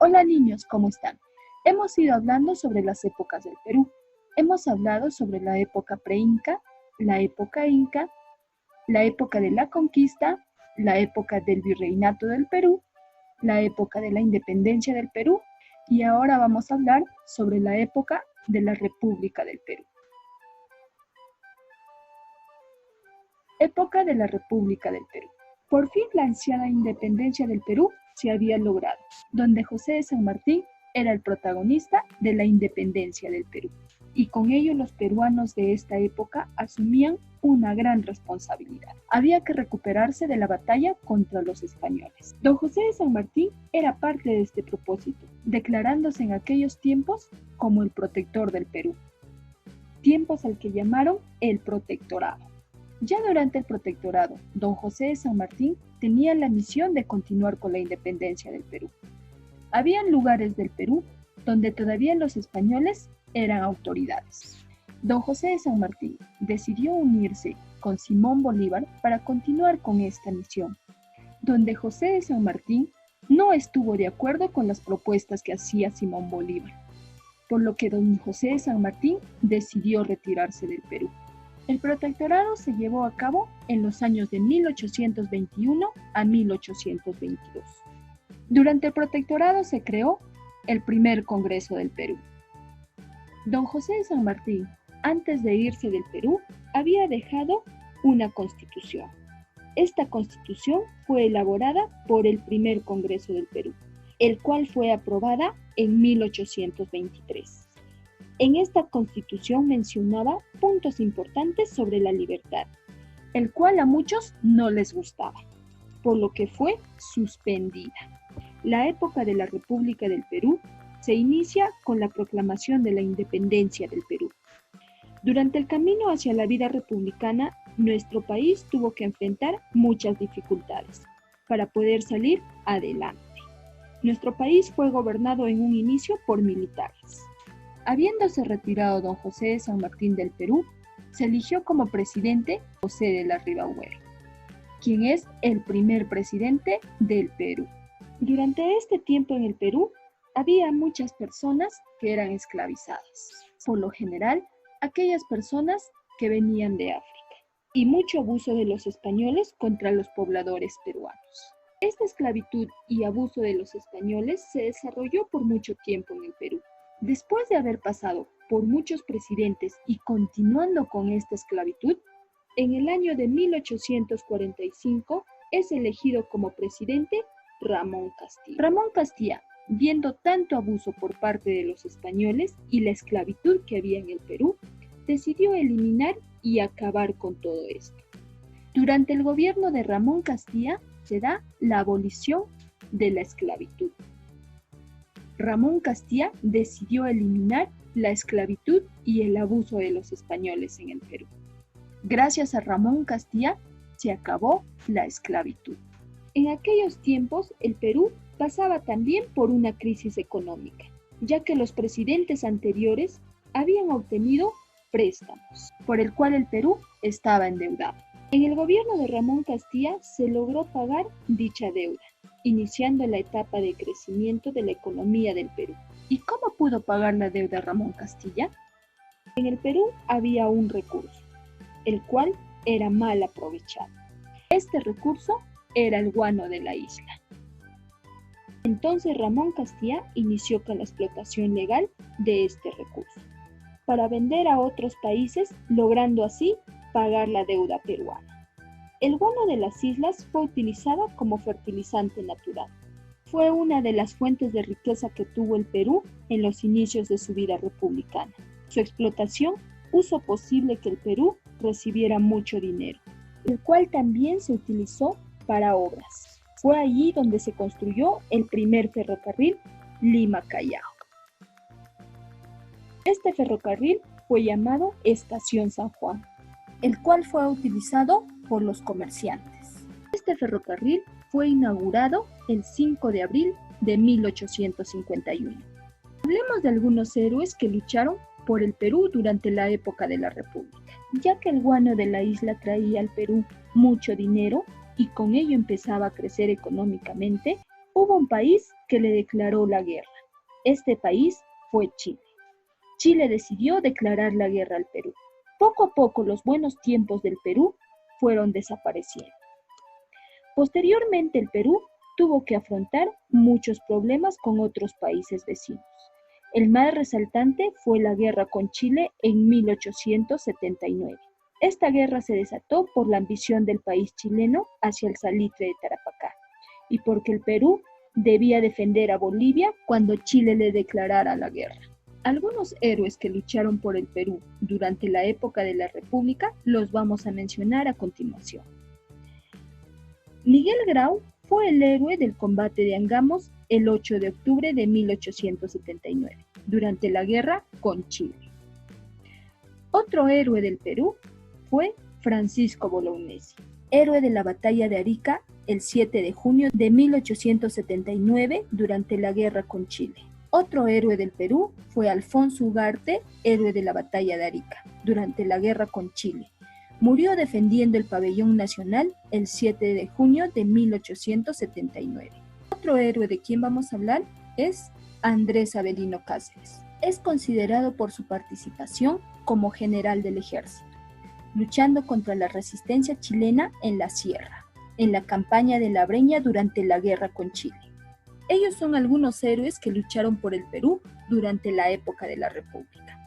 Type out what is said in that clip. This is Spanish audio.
Hola niños, ¿cómo están? Hemos ido hablando sobre las épocas del Perú. Hemos hablado sobre la época pre-inca, la época inca, la época de la conquista, la época del virreinato del Perú, la época de la independencia del Perú y ahora vamos a hablar sobre la época de la República del Perú. Época de la República del Perú. Por fin la ansiada independencia del Perú se había logrado, donde José de San Martín era el protagonista de la independencia del Perú. Y con ello los peruanos de esta época asumían una gran responsabilidad. Había que recuperarse de la batalla contra los españoles. Don José de San Martín era parte de este propósito, declarándose en aquellos tiempos como el protector del Perú. Tiempos al que llamaron el protectorado. Ya durante el protectorado, don José de San Martín tenía la misión de continuar con la independencia del Perú. Habían lugares del Perú donde todavía los españoles eran autoridades. Don José de San Martín decidió unirse con Simón Bolívar para continuar con esta misión, donde José de San Martín no estuvo de acuerdo con las propuestas que hacía Simón Bolívar, por lo que don José de San Martín decidió retirarse del Perú. El protectorado se llevó a cabo en los años de 1821 a 1822. Durante el protectorado se creó el primer Congreso del Perú. Don José de San Martín, antes de irse del Perú, había dejado una constitución. Esta constitución fue elaborada por el primer Congreso del Perú, el cual fue aprobada en 1823. En esta constitución mencionaba puntos importantes sobre la libertad, el cual a muchos no les gustaba, por lo que fue suspendida. La época de la República del Perú se inicia con la proclamación de la independencia del Perú. Durante el camino hacia la vida republicana, nuestro país tuvo que enfrentar muchas dificultades para poder salir adelante. Nuestro país fue gobernado en un inicio por militares. Habiéndose retirado don José de San Martín del Perú, se eligió como presidente José de la Ribaugüera, quien es el primer presidente del Perú. Durante este tiempo en el Perú, había muchas personas que eran esclavizadas, por lo general, aquellas personas que venían de África, y mucho abuso de los españoles contra los pobladores peruanos. Esta esclavitud y abuso de los españoles se desarrolló por mucho tiempo en el Perú. Después de haber pasado por muchos presidentes y continuando con esta esclavitud, en el año de 1845 es elegido como presidente Ramón Castilla. Ramón Castilla, viendo tanto abuso por parte de los españoles y la esclavitud que había en el Perú, decidió eliminar y acabar con todo esto. Durante el gobierno de Ramón Castilla se da la abolición de la esclavitud. Ramón Castilla decidió eliminar la esclavitud y el abuso de los españoles en el Perú. Gracias a Ramón Castilla se acabó la esclavitud. En aquellos tiempos el Perú pasaba también por una crisis económica, ya que los presidentes anteriores habían obtenido préstamos, por el cual el Perú estaba endeudado. En el gobierno de Ramón Castilla se logró pagar dicha deuda, iniciando la etapa de crecimiento de la economía del Perú. ¿Y cómo pudo pagar la deuda Ramón Castilla? En el Perú había un recurso, el cual era mal aprovechado. Este recurso era el guano de la isla. Entonces Ramón Castilla inició con la explotación legal de este recurso, para vender a otros países, logrando así pagar la deuda peruana. El guano de las islas fue utilizado como fertilizante natural. Fue una de las fuentes de riqueza que tuvo el Perú en los inicios de su vida republicana. Su explotación hizo posible que el Perú recibiera mucho dinero, el cual también se utilizó para obras. Fue allí donde se construyó el primer ferrocarril Lima-Callao. Este ferrocarril fue llamado Estación San Juan, el cual fue utilizado por los comerciantes. Este ferrocarril fue inaugurado el 5 de abril de 1851. Hablemos de algunos héroes que lucharon por el Perú durante la época de la República. Ya que el guano de la isla traía al Perú mucho dinero y con ello empezaba a crecer económicamente, Hubo un país que le declaró la guerra. Este país fue Chile. Chile decidió declarar la guerra al Perú. Poco a poco los buenos tiempos del Perú fueron desapareciendo. Posteriormente el Perú tuvo que afrontar muchos problemas con otros países vecinos. El más resaltante fue la guerra con Chile en 1879. Esta guerra se desató por la ambición del país chileno hacia el salitre de Tarapacá y porque el Perú debía defender a Bolivia cuando Chile le declarara la guerra. Algunos héroes que lucharon por el Perú durante la época de la República los vamos a mencionar a continuación. Miguel Grau fue el héroe del combate de Angamos el 8 de octubre de 1879, durante la guerra con Chile. Otro héroe del Perú fue Francisco Bolognesi, héroe de la batalla de Arica el 7 de junio de 1879 durante la guerra con Chile. Otro héroe del Perú fue Alfonso Ugarte, héroe de la batalla de Arica durante la guerra con Chile. Murió defendiendo el pabellón nacional el 7 de junio de 1879. Otro héroe de quien vamos a hablar es Andrés Avelino Cáceres. Es considerado por su participación como general del ejército, luchando contra la resistencia chilena en la sierra, en la campaña de la Breña durante la guerra con Chile. Ellos son algunos héroes que lucharon por el Perú durante la época de la República.